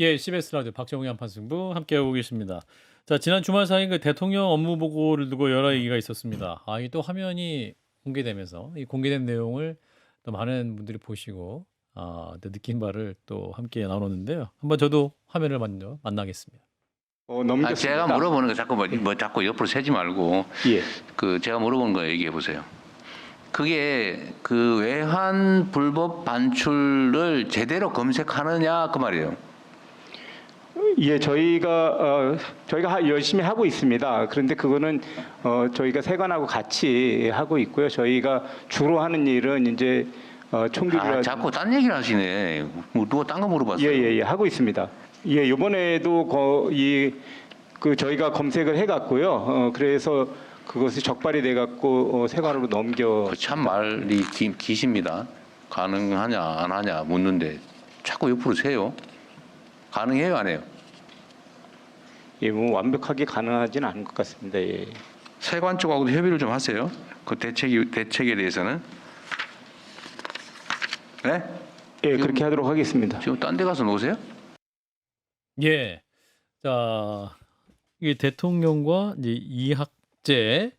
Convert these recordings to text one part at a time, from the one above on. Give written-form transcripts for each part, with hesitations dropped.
예, CBS 라디오 박정우의 한판승부 함께하고 계십니다. 자, 지난 주말 사이 그 대통령 업무 보고를 두고 여러 얘기가 있었습니다. 이 또 화면이 공개되면서 이 공개된 내용을 또 많은 분들이 보시고 또 느낀 바를 또 함께 나눴는데요. 한번 저도 화면을 먼저 만나겠습니다. 제가 넘겼습니다. 물어보는 거 자꾸 네. 자꾸 옆으로 세지 말고 예. 제가 물어보는 거 얘기해 보세요. 그게 그 외환 불법 반출을 제대로 검색하느냐 그 말이에요. 예, 저희가 열심히 하고 있습니다. 그런데 그거는 저희가 세관하고 같이 하고 있고요. 저희가 주로 하는 일은 이제 총기를 자꾸 딴 얘기를 하시네. 누가 딴 거 물어봤어요. 예, 하고 있습니다. 예, 이번에도 저희가 검색을 해갔고요. 그래서 그것이 적발이 돼갖고 세관으로 넘겨. 참 말이 기십니다. 가능하냐 안 하냐 묻는데 자꾸 옆으로 세요. 가능해요 안 해요? 예, 뭐 완벽하게 가능하지는 않은 것 같습니다. 예. 세관 쪽하고도 협의를 좀 하세요. 그 대책에 대해서는. 네? 예, 그렇게 하도록 하겠습니다. 지금 딴 데 가서 노세요? 예. 자, 이게 대통령과 이제 이학재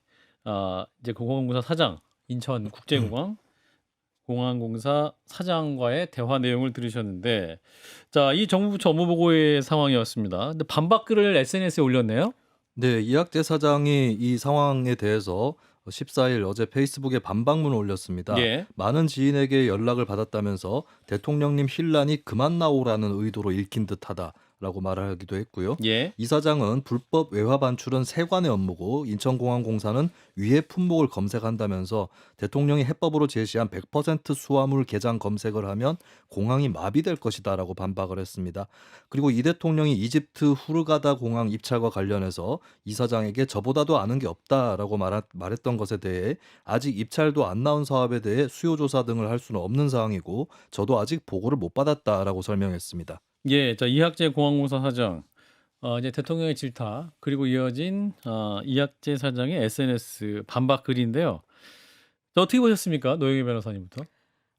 이제 공항공사 사장, 인천국제공항 공항공사 사장과의 대화 내용을 들으셨는데, 자, 이 정부 부처 업무 보고의 상황이었습니다. 근데 반박글을 SNS에 올렸네요. 네, 이학재 사장이 이 상황에 대해서 14일 어제 페이스북에 반박문을 올렸습니다. 예. 많은 지인에게 연락을 받았다면서 대통령님 신란이 그만 나오라는 의도로 읽힌 듯하다라고 말하기도 했고요. 예. 이 사장은 불법 외화 반출은 세관의 업무고 인천공항공사는 위해 품목을 검색한다면서 대통령이 해법으로 제시한 100% 수화물 개장 검색을 하면 공항이 마비될 것이다라고 반박을 했습니다. 그리고 이 대통령이 이집트 후르가다 공항 입찰과 관련해서 이 사장에게 저보다도 아는 게 없다라고 말했던 것에 대해 아직 입찰도 안 나온 사업에 대해 수요 조사 등을 할 수는 없는 사항이고 저도 아직 보고를 못 받았다라고 설명했습니다. 예. 자, 이학재 공항공사 사장. 이제 대통령의 질타 그리고 이어진 이학재 사장의 SNS 반박 글인데요. 자, 어떻게 보셨습니까? 노영희 변호사님부터.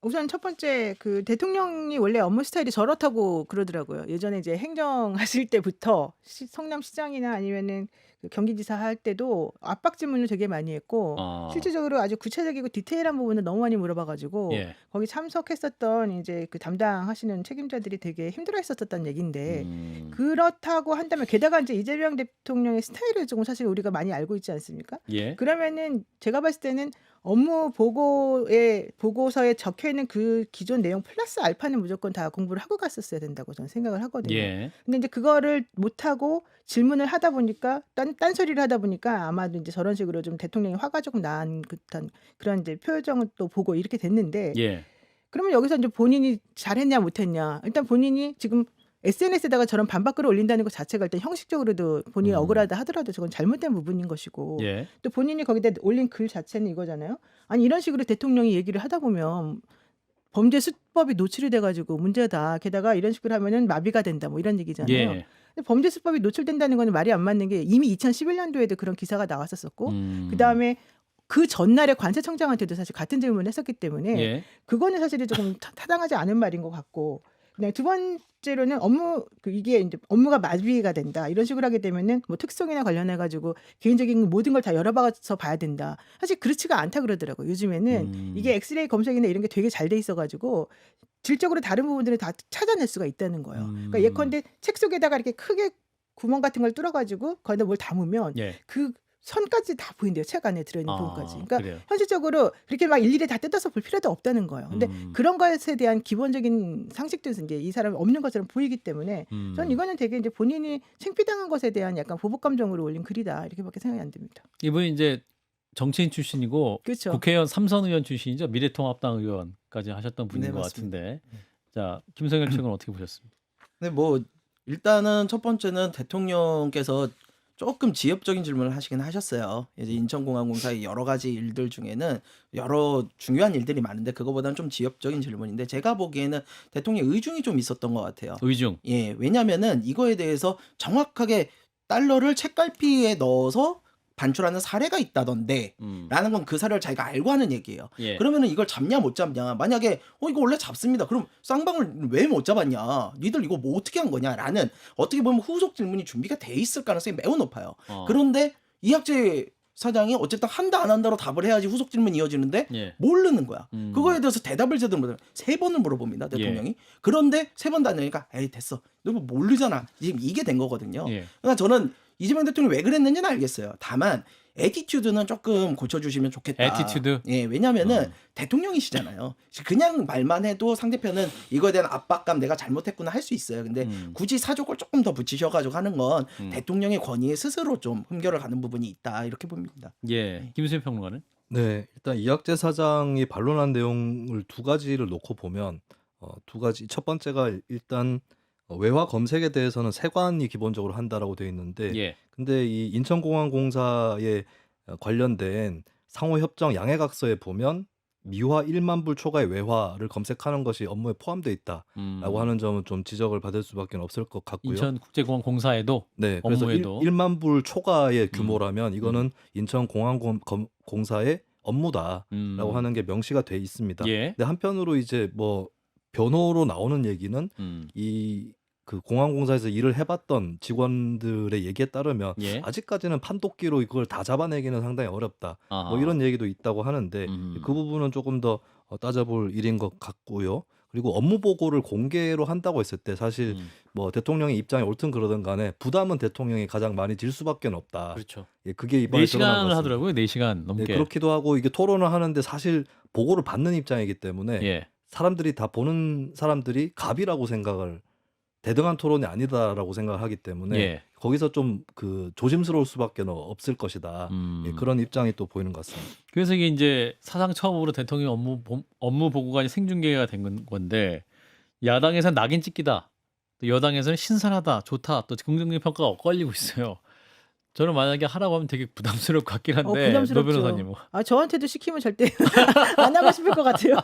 우선 첫 번째 그 대통령이 원래 업무 스타일이 저렇다고 그러더라고요. 예전에 이제 행정하실 때부터 성남시장이나 아니면은 그 경기지사 할 때도 압박 질문을 되게 많이 했고 실질적으로 아주 구체적이고 디테일한 부분을 너무 많이 물어봐가지고 예. 거기 참석했었던 이제 그 담당하시는 책임자들이 되게 힘들어했었던 얘기인데 그렇다고 한다면 게다가 이제 이재명 대통령의 스타일을 조금 사실 우리가 많이 알고 있지 않습니까? 예. 그러면은 제가 봤을 때는 업무 보고서에 적혀 있는 그 기존 내용 플러스 알파는 무조건 다 공부를 하고 갔었어야 된다고 저는 생각을 하거든요. 예. 근데 이제 그거를 못 하고 질문을 하다 보니까 딴소리를 하다 보니까 아마도 이제 저런 식으로 좀 대통령이 화가 조금 난 듯한 그런 이제 표정을 또 보고 이렇게 됐는데 예. 그러면 여기서 이제 본인이 잘했냐 못했냐 일단 본인이 지금 SNS에다가 저런 반박글을 올린다는 것 자체가 일단 형식적으로도 본인이 억울하다 하더라도 저건 잘못된 부분인 것이고 예. 또 본인이 거기다 올린 글 자체는 이거잖아요. 아니 이런 식으로 대통령이 얘기를 하다 보면 범죄 수법이 노출이 돼가지고 문제다. 게다가 이런 식으로 하면은 마비가 된다. 뭐 이런 얘기잖아요. 예. 근데 범죄 수법이 노출된다는 거는 말이 안 맞는 게 이미 2011년도에도 그런 기사가 나왔었었고 그 다음에 그 전날에 관세청장한테도 사실 같은 질문을 했었기 때문에 예. 그거는 사실은 조금 타당하지 않은 말인 것 같고 그다음에 두 번째로는 이게 이제 업무가 마비가 된다 이런 식으로 하게 되면은 뭐 특성이나 관련해 가지고 개인적인 모든 걸 다 열어봐서 봐야 된다. 사실 그렇지가 않다 그러더라고요. 요즘에는 이게 엑스레이 검색이나 이런 게 되게 잘 돼 있어가지고 질적으로 다른 부분들을 다 찾아낼 수가 있다는 거예요. 그러니까 예컨대 책 속에다가 이렇게 크게 구멍 같은 걸 뚫어가지고 거기다 뭘 담으면 예. 그 선까지 다 보인대요. 책 안에 들어있는 부분까지. 그러니까 그래요. 현실적으로 그렇게 막 일일이 다 뜯어서 볼 필요도 없다는 거예요. 근데 그런 것에 대한 기본적인 상식들은 이제 이 사람이 없는 것처럼 보이기 때문에 저는 이거는 되게 이제 본인이 창피당한 것에 대한 약간 보복 감정으로 올린 글이다 이렇게밖에 생각이 안 듭니다. 이분이 이제 정치인 출신이고 그렇죠. 국회의원 삼선 의원 출신이죠. 미래통합당 의원까지 하셨던 분인 네, 것 맞습니다. 같은데. 자, 김성현 측은 어떻게 보셨습니까? 근데 뭐 일단은 첫 번째는 대통령께서 조금 지엽적인 질문을 하시긴 하셨어요. 이제 인천공항공사의 여러 가지 일들 중에는 여러 중요한 일들이 많은데 그거보다는 좀 지엽적인 질문인데 제가 보기에는 대통령 의중이 좀 있었던 것 같아요. 의중. 예, 왜냐면은 이거에 대해서 정확하게 달러를 책갈피에 넣어서 반출하는 사례가 있다던데 라는 건 그 사례를 자기가 알고 하는 얘기예요. 예. 그러면은 이걸 잡냐 못 잡냐. 만약에 이거 원래 잡습니다. 그럼 쌍방울 왜 못 잡았냐. 니들 이거 뭐 어떻게 한 거냐라는 어떻게 보면 후속 질문이 준비가 돼 있을 가능성이 매우 높아요. 그런데 이학재 사장이 어쨌든 한다 안 한다로 답을 해야지 후속 질문이 이어지는데 예. 모르는 거야. 그거에 대해서 대답을 제대로 못하면 3번을 물어봅니다. 대통령이. 그런데 3번 다 안 되니까 에이 됐어. 너 뭐 모르잖아. 지금 이게 된 거거든요. 예. 그러니까 저는 이재명 대통령이 왜 그랬는지는 알겠어요. 다만 애티튜드는 조금 고쳐주시면 좋겠다. 애티튜드? 예, 왜냐면은 대통령이시잖아요. 그냥 말만 해도 상대편은 이거에 대한 압박감 내가 잘못했구나 할 수 있어요. 근데 굳이 사족을 조금 더 붙이셔가지고 하는 건 대통령의 권위에 스스로 좀 흠결을 가는 부분이 있다 이렇게 봅니다. 예. 김수현 평론가는? 네, 일단 이학재 사장이 반론한 내용을 두 가지를 놓고 보면 두 가지. 첫 번째가 일단 외화 검색에 대해서는 세관이 기본적으로 한다라고 되어 있는데, 예. 근데 이 인천공항공사에 관련된 상호협정 양해각서에 보면 미화 1만 불 초과의 외화를 검색하는 것이 업무에 포함되어 있다라고 하는 점은 좀 지적을 받을 수밖에 없을 것 같고요. 인천국제공항 공사에도 네, 그래서 업무에도 1만 불 초과의 규모라면 이거는 인천공항공사의 업무다라고 하는 게 명시가 돼 있습니다. 예. 근데 한편으로 이제 뭐 변호로 나오는 얘기는 이 그 공항공사에서 일을 해봤던 직원들의 얘기에 따르면 예. 아직까지는 판독기로 이걸 다 잡아내기는 상당히 어렵다. 아하. 뭐 이런 얘기도 있다고 하는데 음. 그 부분은 조금 더 따져볼 일인 것 같고요. 그리고 업무 보고를 공개로 한다고 했을 때 사실 뭐 대통령의 입장이 옳든 그러든 간에 부담은 대통령이 가장 많이 질 수밖에 없다. 그렇죠. 예, 그게 이번에 드러난 것 4시간을 같습니다. 하더라고요. 4시간 넘게. 네, 그렇기도 하고 이게 토론을 하는데 사실 보고를 받는 입장이기 때문에 예. 사람들이 다 보는 사람들이 갑이라고 생각을 대등한 토론이 아니다라고 생각을 하기 때문에 예. 거기서 좀 그 조심스러울 수밖에 없을 것이다. 예, 그런 입장이 또 보이는 것 같습니다. 그래서 이게 이제 사상 처음으로 대통령 업무 보고가 생중계가 된 건데 야당에서는 낙인 찍기다. 또 여당에서는 신선하다, 좋다, 또 긍정적 평가가 엇갈리고 있어요. 저는 만약에 하라고 하면 되게 부담스러울 것 같긴 한데 노 부담스럽죠. 변호사님은 아 저한테도 시키면 절대 안 하고 싶을 것 같아요.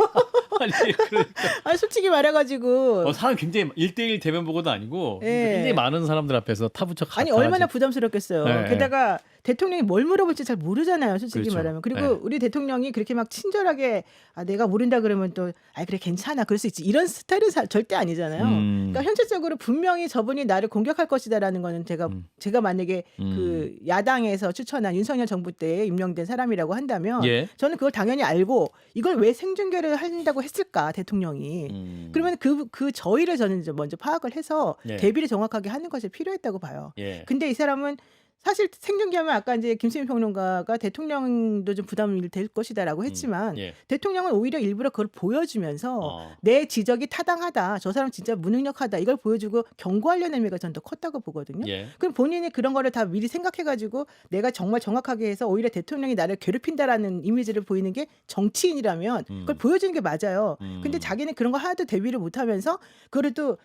아니 그러니까 아 솔직히 말해가지고 사람 굉장히 1대1 대면 보고도 아니고 예. 굉장히 많은 사람들 앞에서 타부쳐 아니 얼마나 부담스럽겠어요. 네. 게다가 대통령이 뭘 물어볼지 잘 모르잖아요. 솔직히 그렇죠. 말하면. 그리고 네. 우리 대통령이 그렇게 막 친절하게 내가 모른다 그러면 또 그래 괜찮아 그럴 수 있지 이런 스타일은 절대 아니잖아요. 그러니까 현실적으로 분명히 저분이 나를 공격할 것이다라는 거는 제가 만약에 그 야당에서 추천한 윤석열 정부 때 임명된 사람이라고 한다면 예. 저는 그걸 당연히 알고 이걸 왜 생중계를 한다고 했을까 대통령이. 그러면 그 저희를 저는 이제 먼저 파악을 해서 예. 대비를 정확하게 하는 것이 필요했다고 봐요. 예. 근데 이 사람은 사실 생중계하면 아까 이제 김수민 평론가가 대통령도 좀 부담이 될 것이다라고 했지만 예. 대통령은 오히려 일부러 그걸 보여주면서 어. 내 지적이 타당하다, 저 사람 진짜 무능력하다 이걸 보여주고 경고하려는 의미가 전 더 컸다고 보거든요. 예. 그럼 본인이 그런 거를 다 미리 생각해가지고 내가 정말 정확하게 해서 오히려 대통령이 나를 괴롭힌다라는 이미지를 보이는 게 정치인이라면 그걸 보여주는 게 맞아요. 근데 자기는 그런 거 하나도 대비를 못하면서 그거를 또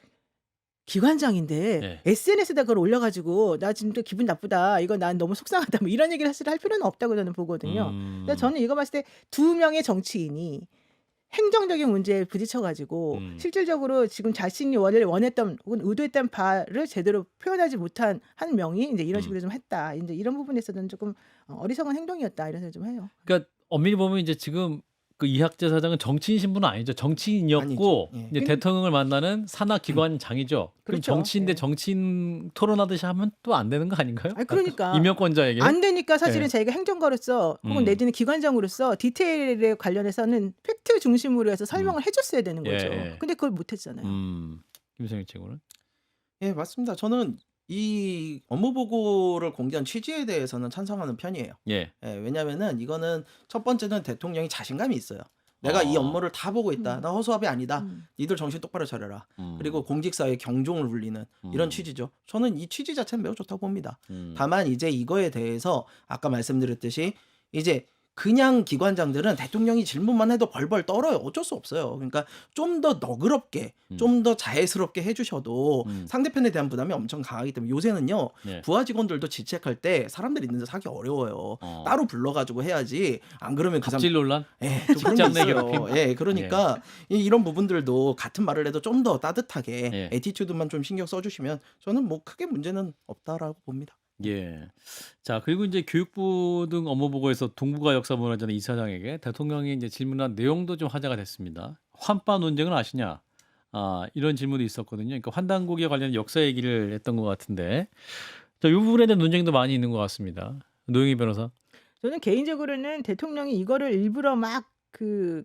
기관장인데 네. SNS에다 그걸 올려가지고 나 지금 또 기분 나쁘다 이거 난 너무 속상하다 뭐 이런 얘기를 사실 할 필요는 없다고 저는 보거든요. 그래서 저는 이거 봤을 때 두 명의 정치인이 행정적인 문제에 부딪혀가지고 실질적으로 지금 자신이 원했던 혹은 의도했던 바를 제대로 표현하지 못한 한 명이 이제 이런 식으로 좀 했다. 이제 이런 부분에서는 조금 어리석은 행동이었다 이런 생각 좀 해요. 그러니까 엄밀히 보면 이제 지금 그 이학재 사장은 정치인 신분은 아니죠. 정치인이었고 아니죠. 예. 이제 대통령을 만나는 산하기관장이죠. 그럼 그렇죠. 정치인 대 예. 정치인 토론하듯이 하면 또 안 되는 거 아닌가요? 아니, 그러니까. 임명권자에게. 안 되니까 사실은 네. 자기가 행정가로서 혹은 내지는 기관장으로서 디테일에 관련해서는 팩트 중심으로 해서 설명을 해줬어야 되는 거죠. 예. 근데 그걸 못했잖아요. 김성일 최고는? 예, 맞습니다. 저는 이 업무 보고를 공개한 취지에 대해서는 찬성하는 편이에요. 예. 예, 왜냐면은 이거는 첫 번째는 대통령이 자신감이 있어요. 내가 이 업무를 다 보고 있다. 나 허수아비 아니다. 니들 정신 똑바로 차려라. 그리고 공직사회의 경종을 울리는 이런 취지죠. 저는 이 취지 자체는 매우 좋다고 봅니다. 다만 이제 이거에 대해서 아까 말씀드렸듯이 이제 그냥 기관장들은 대통령이 질문만 해도 벌벌 떨어요. 어쩔 수 없어요. 그러니까 좀 더 너그럽게, 좀 더 자애스럽게 해주셔도 상대편에 대한 부담이 엄청 강하기 때문에 요새는요. 네. 부하 직원들도 지책할 때 사람들 있는 데서 하기 어려워요. 따로 불러가지고 해야지. 안 그러면 그 사람 갑질 논란? 예, 좀 그런 게 직장 내 있어요. 괴롭힘? 예, 그러니까 이런 부분들도 같은 말을 해도 좀 더 따뜻하게 예. 애티튜드만 좀 신경 써주시면 저는 뭐 크게 문제는 없다라고 봅니다. 예. 자, 그리고 이제 교육부 등 업무 보고에서 동북아 역사문화재단 이사장에게 대통령이 이제 질문한 내용도 좀 화제가 됐습니다. 환빠 논쟁은 아시냐? 이런 질문도 있었거든요. 그러니까 환단고기에 관련 역사 얘기를 했던 것 같은데, 자, 이 부분에 대한 논쟁도 많이 있는 것 같습니다. 노영희 변호사. 저는 개인적으로는 대통령이 이거를 일부러 막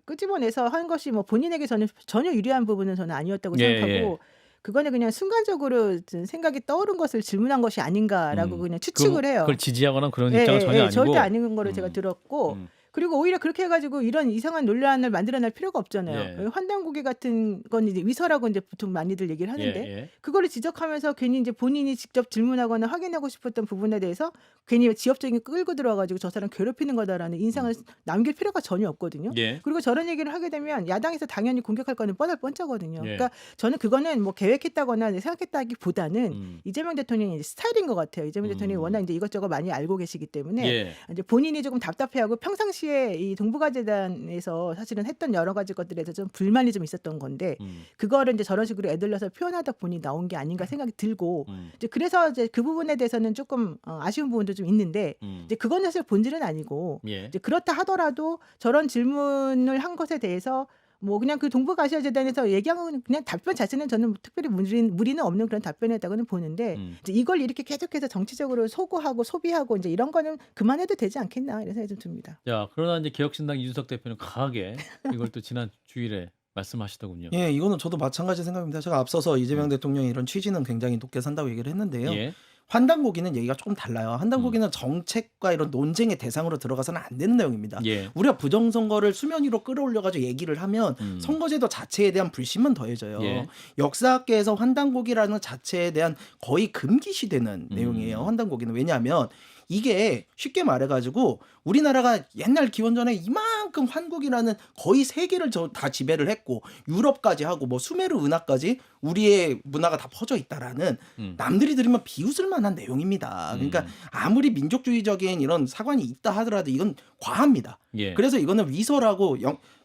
끄집어내서 한 것이 뭐 본인에게 전혀 유리한 부분은 저는 아니었다고 예, 생각하고 그거는 그냥 순간적으로 생각이 떠오른 것을 질문한 것이 아닌가라고 음. 그냥 추측을 해요. 그걸 지지하거나 그런 입장은 전혀 아니고. 절대 아닌 거를 제가 음. 들었고 음. 그리고 오히려 그렇게 해가지고 이런 이상한 논란을 만들어낼 필요가 없잖아요. 예. 환단고기 같은 건 이제 위서라고 이제 보통 많이들 얘기를 하는데 예. 그거를 지적하면서 괜히 이제 본인이 직접 질문하거나 확인하고 싶었던 부분에 대해서 괜히 지엽적인 끌고 들어가지고 저 사람 괴롭히는 거다라는 인상을 남길 필요가 전혀 없거든요. 예. 그리고 저런 얘기를 하게 되면 야당에서 당연히 공격할 거는 뻔할 뻔짜거든요. 예. 그러니까 저는 그거는 뭐 계획했다거나 생각했다기보다는 이재명 대통령의 스타일인 것 같아요. 이재명 대통령이 워낙 이제 이것저것 많이 알고 계시기 때문에 예. 이제 본인이 조금 답답해하고 평상시에 이 동북아재단에서 사실은 했던 여러 가지 것들에서 좀 불만이 좀 있었던 건데 그거를 이제 저런 식으로 애들러서 표현하다 보니 나온 게 아닌가 생각이 들고 이제 그래서 이제 그 부분에 대해서는 조금 아쉬운 부분도 좀 있는데 이제 그건 사실 본질은 아니고 예. 이제 그렇다 하더라도 저런 질문을 한 것에 대해서 뭐 그냥 그 동북아시아재단에서 얘기한 그냥 답변 자체는 저는 뭐 특별히 무리는 없는 그런 답변이었다고는 보는데 이제 이걸 이렇게 계속해서 정치적으로 소구하고 소비하고 이제 이런 거는 그만해도 되지 않겠나 이런 생각이 좀 듭니다. 자, 그러나 이제 개혁신당 이준석 대표는 강하게 이걸 또 지난 주일에 말씀하시더군요. 예, 이거는 저도 마찬가지 생각입니다. 제가 앞서서 이재명 대통령이 이런 취지는 굉장히 높게 산다고 얘기를 했는데요. 예. 환단고기는 얘기가 조금 달라요. 환단고기는 정책과 이런 논쟁의 대상으로 들어가서는 안 되는 내용입니다. 예. 우리가 부정선거를 수면 위로 끌어올려가지고 얘기를 하면 선거제도 자체에 대한 불신만 더해져요. 예. 역사학계에서 환단고기라는 자체에 대한 거의 금기시되는 내용이에요. 환단고기는. 왜냐하면 이게 쉽게 말해가지고 우리나라가 옛날 기원전에 이만큼 환국이라는 거의 세계를 다 지배를 했고 유럽까지 하고 뭐 수메르 은하까지 우리의 문화가 다 퍼져 있다라는 남들이 들으면 비웃을 만한 내용입니다. 그러니까 아무리 민족주의적인 이런 사관이 있다 하더라도 이건 과합니다. 예. 그래서 이거는 위서라고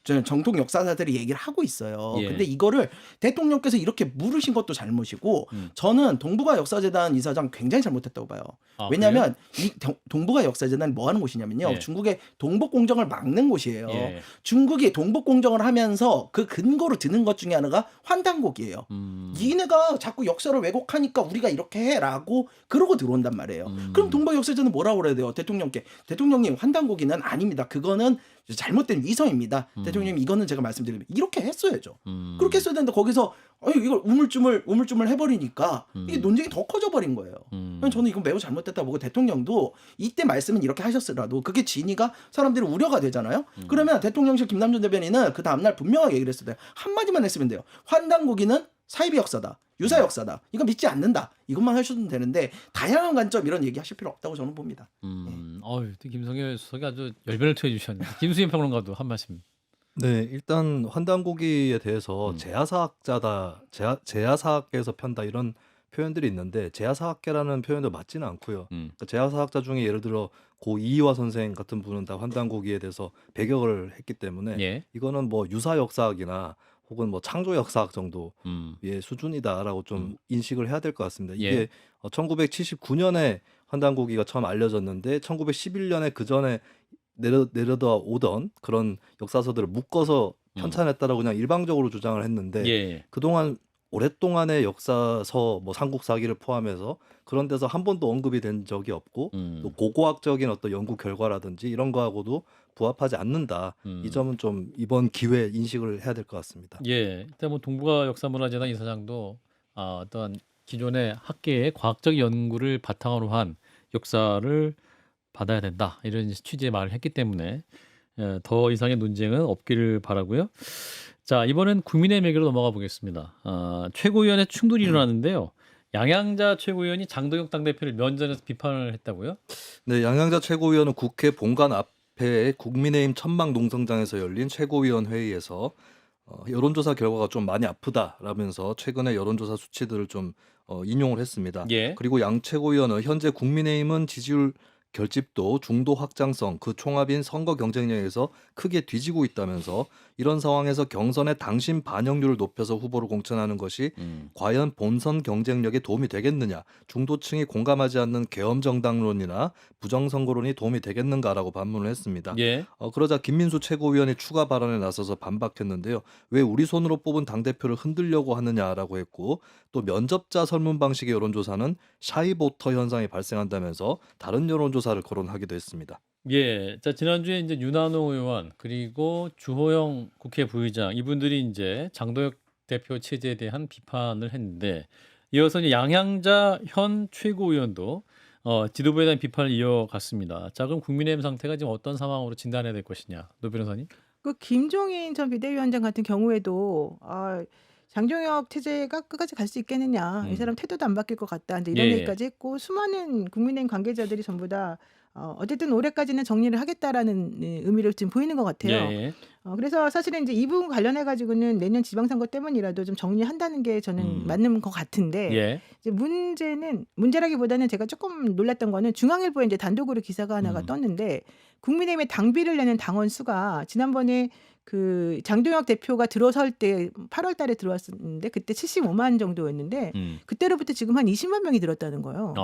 정통 역사사들이 얘기를 하고 있어요. 예. 근데 이거를 대통령께서 이렇게 물으신 것도 잘못이고 저는 동북아 역사재단 이사장 굉장히 잘못했다고 봐요. 왜냐하면 이 동북아 역사재단이 뭐 하는 곳이냐면요. 예. 중국의 동북공정을 막는 곳이에요. 예. 중국이 동북공정을 하면서 그 근거로 드는 것 중에 하나가 환단곡이에요. 니네가 자꾸 역사를 왜곡하니까 우리가 이렇게 해라고 그러고 들어온단 말이에요. 그럼 동북아 역사재단은 뭐라고 그래야 돼요? 대통령께. 대통령님 환단곡이는 아닙니다. 그거는 잘못된 위성입니다. 대통령님 이거는 제가 말씀드리면 이렇게 했어야죠. 그렇게 했어야 되는데 거기서 이걸 우물쭈물 해버리니까 이게 논쟁이 더 커져버린 거예요. 저는 이건 매우 잘못됐다 보고 대통령도 이때 말씀은 이렇게 하셨으라도 그게 진위가 사람들이 우려가 되잖아요. 그러면 대통령실 김남준 대변인은 그 다음날 분명하게 얘기를 했어요. 한마디만 했으면 돼요. 환단고기는 사이비 역사다. 유사 역사다. 이거 믿지 않는다. 이것만 하셔도 되는데 다양한 관점 이런 얘기 하실 필요 없다고 저는 봅니다. 김성현 수석이 아주 열변을 토해주셨네요. 김수현 평론가도 한 말씀. 네, 일단 환단고기에 대해서 제야사학계에서 편다 이런 표현들이 있는데 제야사학계라는 표현도 맞지는 않고요. 그러니까 제야사학자 중에 예를 들어 고 이희화 선생 같은 분은 다 환단고기에 대해서 배격을 했기 때문에 예. 이거는 뭐 유사 역사학이나 혹은 뭐 창조 역사학 정도의 수준이다라고 좀 인식을 해야 될 것 같습니다. 이게 예. 1979년에 환단고기가 처음 알려졌는데 1911년에 그 전에 내려오던 그런 역사서들을 묶어서 편찬했다라고 그냥 일방적으로 주장을 했는데 예. 그동안 오랫동안의 역사서 뭐 삼국사기를 포함해서 그런 데서 한 번도 언급이 된 적이 없고 또 고고학적인 어떤 연구 결과라든지 이런 거하고도 부합하지 않는다. 이 점은 좀 이번 기회에 인식을 해야 될 것 같습니다. 예. 일단 뭐 동북아 역사문화재단 이사장도 어떤 기존의 학계의 과학적 연구를 바탕으로 한 역사를 받아야 된다. 이런 취지의 말을 했기 때문에 더 이상의 논쟁은 없기를 바라고요. 자, 이번엔 국민의힘에게로 넘어가 보겠습니다. 최고위원회 충돌이 일어났는데요. 양양자 최고위원이 장동혁 당대표를 면전에서 비판을 했다고요? 네, 양양자 최고위원은 국회 본관 앞에 국민의힘 천막 농성장에서 열린 최고위원 회의에서 여론조사 결과가 좀 많이 아프다라면서 최근의 여론조사 수치들을 좀 인용을 했습니다. 예. 그리고 양 최고위원은 현재 국민의힘은 지지율 결집도 중도 확장성 그 총합인 선거 경쟁력에서 크게 뒤지고 있다면서 이런 상황에서 경선의 당심 반영률을 높여서 후보를 공천하는 것이 과연 본선 경쟁력에 도움이 되겠느냐, 중도층이 공감하지 않는 계엄정당론이나 부정선거론이 도움이 되겠는가라고 반문을 했습니다. 예. 그러자 김민수 최고위원이 추가 발언에 나서서 반박했는데요. 왜 우리 손으로 뽑은 당대표를 흔들려고 하느냐라고 했고, 또 면접자 설문 방식의 여론조사는 샤이보터 현상이 발생한다면서 다른 여론조사를 거론하기도 했습니다. 예. 자, 지난주에 이제 윤한홍 의원 그리고 주호영 국회 부의장 이분들이 이제 장도혁 대표 체제에 대한 비판을 했는데 이어서 이제 양향자 현 최고위원도 지도부에 대한 비판을 이어갔습니다. 자, 그럼 국민의힘 상태가 지금 어떤 상황으로 진단해야 될 것이냐, 노 변호사님? 그 김종인 전 비대위원장 같은 경우에도 장종혁 체제가 끝까지 갈 수 있겠느냐, 이 사람 태도도 안 바뀔 것 같다, 이제 이런 예. 얘기까지 했고, 수많은 국민의힘 관계자들이 전부 다 어쨌든 올해까지는 정리를 하겠다라는 의미를 지금 보이는 것 같아요. 예. 그래서 사실은 이제 이 부분 관련해 가지고는 내년 지방선거 때문이라도 좀 정리한다는 게 저는 맞는 것 같은데, 예. 이제 문제라기보다는 제가 조금 놀랐던 거는 중앙일보에 이제 단독으로 기사가 하나가 떴는데, 국민의힘에 당비를 내는 당원 수가 지난번에 그 장동혁 대표가 들어설 때 8월 달에 들어왔었는데 그때 75만 정도였는데 그때로부터 지금 한 20만 명이 늘었다는 거예요.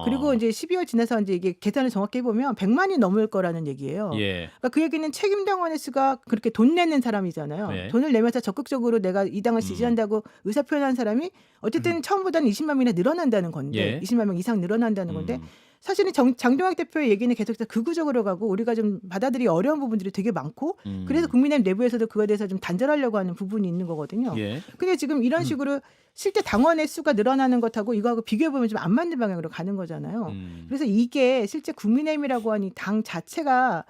그리고 이제 12월 지나서 이제 이게 계산을 정확히 해보면 100만이 넘을 거라는 얘기예요. 예. 그러니까 그 얘기는 책임 당원의 수가 그렇게 돈 내는 사람이잖아요. 네. 돈을 내면서 적극적으로 내가 이 당을 지지한다고 의사 표현한 사람이 어쨌든 처음보다는 20만 명이나 늘어난다는 건데, 예. 20만 명 이상 늘어난다는 건데, 사실은 장동혁 대표의 얘기는 계속 극우적으로 가고 우리가 좀 받아들이기 어려운 부분들이 되게 많고, 그래서 국민의힘 내부에서도 그거에 대해서 좀 단절하려고 하는 부분이 있는 거거든요. 예. 근데 지금 이런 식으로 실제 당원의 수가 늘어나는 것하고 이거하고 비교해보면 좀 안 맞는 방향으로 가는 거잖아요. 그래서 이게 실제 국민의힘이라고 하니 당 자체가,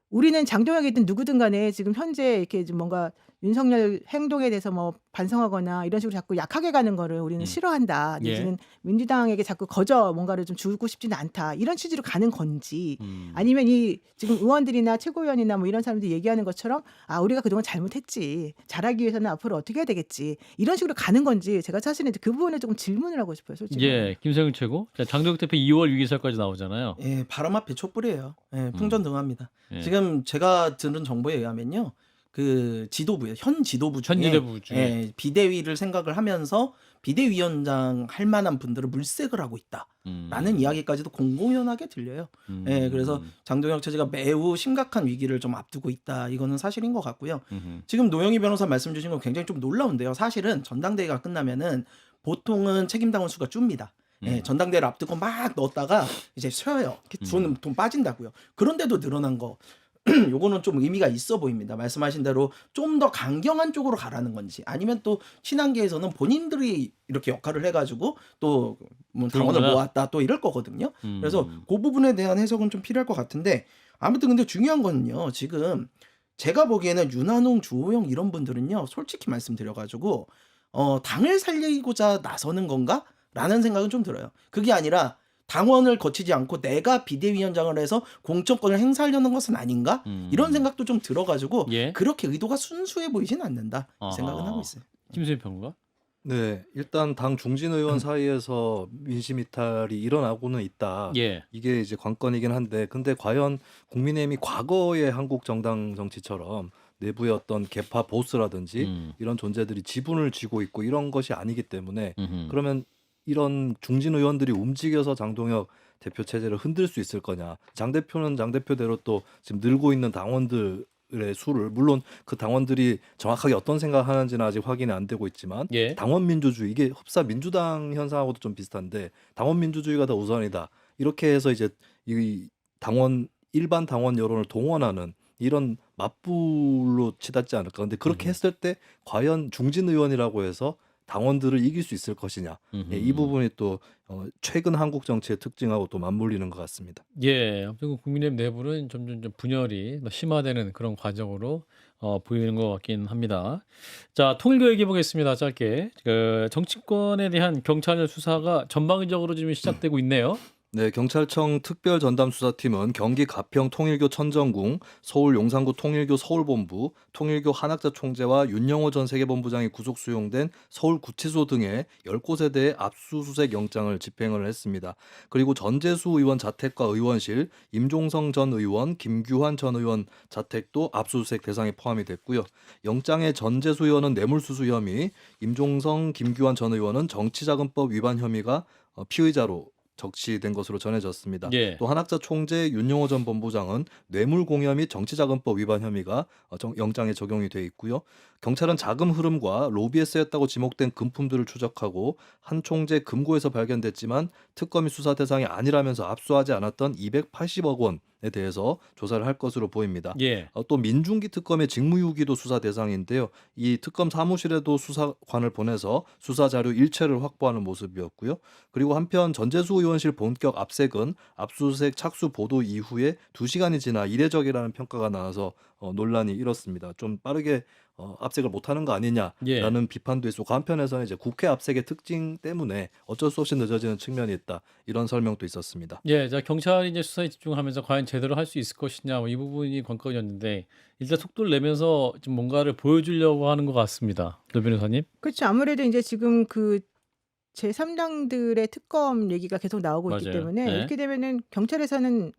우리는 장동혁이든 누구든 간에 지금 현재 이렇게 좀 뭔가 윤석열 행동에 대해서 뭐 반성하거나 이런 식으로 자꾸 약하게 가는 거를 우리는 싫어한다, 예. 내지는 민주당에게 자꾸 뭔가를 좀 주고 싶지는 않다, 이런 취지로 가는 건지, 아니면 이 지금 의원들이나 최고위원이나 뭐 이런 사람들이 얘기하는 것처럼 우리가 그동안 잘못했지, 잘하기 위해서는 앞으로 어떻게 해야 되겠지, 이런 식으로 가는 건지, 제가 사실은 그 부분에 조금 질문을 하고 싶어요, 솔직히. 예. 김성일 최고. 자, 장도혁 대표 2월 위기설까지 나오잖아요. 예, 바람 앞에 촛불이에요. 예, 풍전등화입니다. 예. 지금 제가 들은 정보에 의하면요, 그 지도부에 현 지도부 중에, 현 지도부 중에. 예, 비대위를 생각을 하면서 비대위원장 할 만한 분들을 물색을 하고 있다라는 이야기까지도 공공연하게 들려요. 예, 그래서 장동혁 체제가 매우 심각한 위기를 좀 앞두고 있다, 이거는 사실인 것 같고요. 지금 노영희 변호사 말씀 주신 건 굉장히 좀 놀라운데요. 사실은 전당대회가 끝나면은 보통은 책임당원 수가 줍니다. 예, 전당대회를 앞두고 막 넣었다가 이제 쉬어요. 돈 빠진다고요. 그런데도 늘어난 거, 요거는 좀 의미가 있어 보입니다. 말씀하신 대로 좀 더 강경한 쪽으로 가라는 건지, 아니면 또 친한계에서는 본인들이 이렇게 역할을 해가지고 또 뭐 당원을 그런구나. 모았다 또 이럴 거거든요. 그래서 그 부분에 대한 해석은 좀 필요할 것 같은데, 아무튼 근데 중요한 거는요, 지금 제가 보기에는 윤한홍, 주호영 이런 분들은요, 솔직히 말씀드려가지고 당을 살리고자 나서는 건가? 라는 생각은 좀 들어요. 그게 아니라 당원을 거치지 않고 내가 비대위원장을 해서 공천권을 행사하려는 것은 아닌가? 이런 생각도 좀 들어가지고 예. 그렇게 의도가 순수해 보이진 않는다, 이 생각은 하고 있어요. 김수희 평론가. 네, 일단 당 중진 의원 사이에서 민심 이탈이 일어나고는 있다. 예. 이게 이제 관건이긴 한데, 근데 과연 국민의힘이 과거의 한국 정당 정치처럼 내부의 어떤 개파 보스라든지 이런 존재들이 지분을 쥐고 있고 이런 것이 아니기 때문에, 그러면 이런 중진 의원들이 움직여서 장동혁 대표 체제를 흔들 수 있을 거냐? 장 대표는 장 대표대로 또 지금 늘고 있는 당원들의 수를, 물론 그 당원들이 정확하게 어떤 생각을 하는지는 아직 확인이 안 되고 있지만, 예. 당원 민주주의, 이게 흡사 민주당 현상하고도 좀 비슷한데, 당원 민주주의가 더 우선이다, 이렇게 해서 이제 이 일반 당원 여론을 동원하는 이런 맞불로 치닫지 않을까. 근데 그렇게 했을 때 과연 중진 의원이라고 해서 당원들을 이길 수 있을 것이냐, 이 부분이 또 최근 한국 정치의 특징하고 또 맞물리는 것 같습니다. 예. 아무튼 국민의힘 내부는 점점 좀 분열이 더 심화되는 그런 과정으로 보이는 것 같긴 합니다. 자, 통일교 얘기해 보겠습니다. 짧게. 그 정치권에 대한 경찰 수사가 전방위적으로 지금 시작되고 있네요. 네, 경찰청 특별전담수사팀은 경기 가평 통일교 천정궁, 서울 용산구 통일교 서울본부, 통일교 한학자 총재와 윤영호 전 세계본부장이 구속 수용된 서울구치소 등의 10곳에 대해 압수수색 영장을 집행을 했습니다. 그리고 전재수 의원 자택과 의원실, 임종성 전 의원, 김규환 전 의원 자택도 압수수색 대상에 포함이 됐고요. 영장의 전재수 의원은 뇌물수수 혐의, 임종성, 김규환 전 의원은 정치자금법 위반 혐의가 피의자로 적시된 것으로 전해졌습니다. 예. 또 한학자 총재 윤영호 전 본부장은 뇌물 공여 및 정치자금법 위반 혐의가 영장에 적용이 돼 있고요. 경찰은 자금 흐름과 로비에 쓰였다고 지목된 금품들을 추적하고 한 총재 금고에서 발견됐지만 특검이 수사 대상이 아니라면서 압수하지 않았던 280억 원에 대해서 조사를 할 것으로 보입니다. 예. 또 민중기 특검의 직무유기도 수사 대상인데요. 이 특검 사무실에도 수사관을 보내서 수사 자료 일체를 확보하는 모습이었고요. 그리고 한편 전재수 의원실 본격 압색은 압수수색 착수 보도 이후에 2시간이 지나 이례적이라는 평가가 나와서 논란이 일었습니다. 좀 빠르게 압색을 못하는 거 아니냐라는 예. 비판도 있었고 한편에서는 이제 국회 압색의 특징 때문에 어쩔 수 없이 늦어지는 측면이 있다 이런 설명도 있었습니다. 자 경찰이 이제 수사에 집중하면서 과연 제대로 할 수 있을 것이냐 뭐 이 부분이 관건이었는데 일단 속도를 내면서 좀 뭔가를 보여주려고 하는 것 같습니다. 노 변호사님. 그렇죠. 아무래도 이제 지금 그 제3당들의 특검 얘기가 계속 나오고 있기 맞아요. 때문에 네. 이렇게 되면은 경찰에서는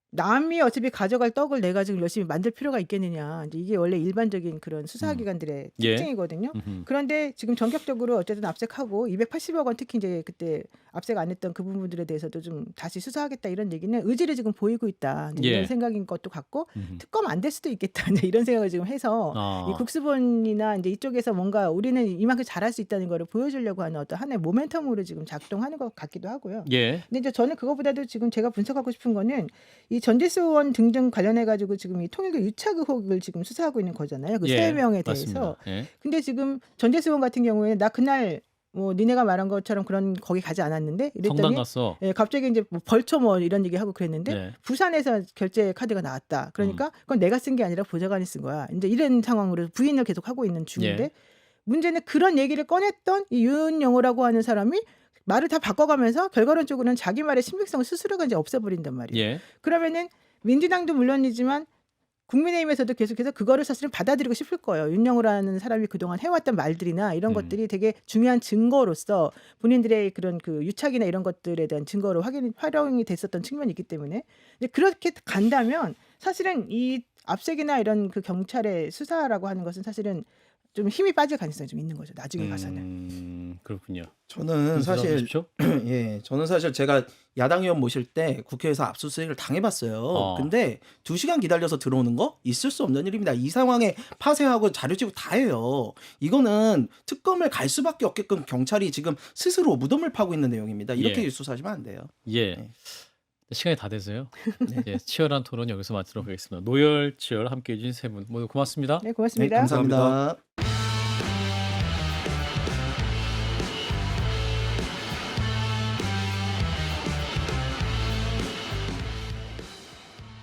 남이 어차피 가져갈 떡을 내가 지금 열심히 만들 필요가 있겠느냐. 이제 이게 원래 일반적인 그런 수사기관들의 예. 특징이거든요. 음흠. 그런데 지금 전격적으로 어쨌든 압색하고 280억 원 특히 이제 그때 압색 안 했던 그 부분들에 대해서도 좀 다시 수사하겠다 이런 얘기는 의지를 지금 보이고 있다. 이제 예. 이런 생각인 것도 같고 음흠. 특검 안 될 수도 있겠다. 이제 이런 생각을 지금 해서 이 아. 국수본이나 이제 이쪽에서 뭔가 우리는 이만큼 잘할 수 있다는 거를 보여주려고 하는 어떤 하나의 모멘텀으로 지금 작동하는 것 같기도 하고요. 예. 근데 이제 저는 그거보다도 지금 제가 분석하고 싶은 거는 이 전재수 의원 등등 관련해 가지고 지금 이 통일교 유착 의혹을 지금 수사하고 있는 거잖아요. 그 예. 세 명에 맞습니다. 대해서. 예. 근데 지금 전재수 의원 같은 경우에는 나 그날 뭐 니네가 말한 것처럼 그런 거기 가지 않았는데 성당 이랬더니 갔어. 갑자기 이제 뭐 벌초 뭐 이런 얘기 하고 그랬는데 네. 부산에서 결제 카드가 나왔다. 그러니까 그건 내가 쓴 게 아니라 보좌관이 쓴 거야. 이제 이런 상황으로 부인을 계속 하고 있는 중인데 예. 문제는 그런 얘기를 꺼냈던 이 윤영호라고 하는 사람이 말을 다 바꿔가면서 결과론적으로는 자기 말의 신빙성을 스스로가 이제 없애버린단 말이에요. 예. 그러면은 민주당도 물론이지만 국민의힘에서도 계속해서 그거를 사실은 받아들이고 싶을 거예요. 윤영호라는 사람이 그동안 해왔던 말들이나 이런 것들이 되게 중요한 증거로서 본인들의 그런 그 유착이나 이런 것들에 대한 증거로 활용이 됐었던 측면이 있기 때문에 이제 그렇게 간다면 사실은 이 압색이나 이런 그 경찰의 수사라고 하는 것은 사실은 좀 힘이 빠질 가능성이 좀 있는 거죠. 나중에 가서는. 그렇군요. 저는 사실 말씀하십시오. 예, 저는 사실 제가 야당 의원 모실 때 국회에서 압수수색을 당해봤어요. 근데 2시간 기다려서 들어오는 거 있을 수 없는 일입니다. 이 상황에 파쇄하고 자료지고 다 해요. 이거는 특검을 갈 수밖에 없게끔 경찰이 지금 스스로 무덤을 파고 있는 내용입니다. 이렇게 예. 수사하시면 안 돼요. 예. 네. 시간이 다 돼서요. 예, 치열한 토론 여기서 마치도록 하겠습니다. 노열치열 함께해 주신 세 분 모두 고맙습니다. 네, 고맙습니다. 감사합니다.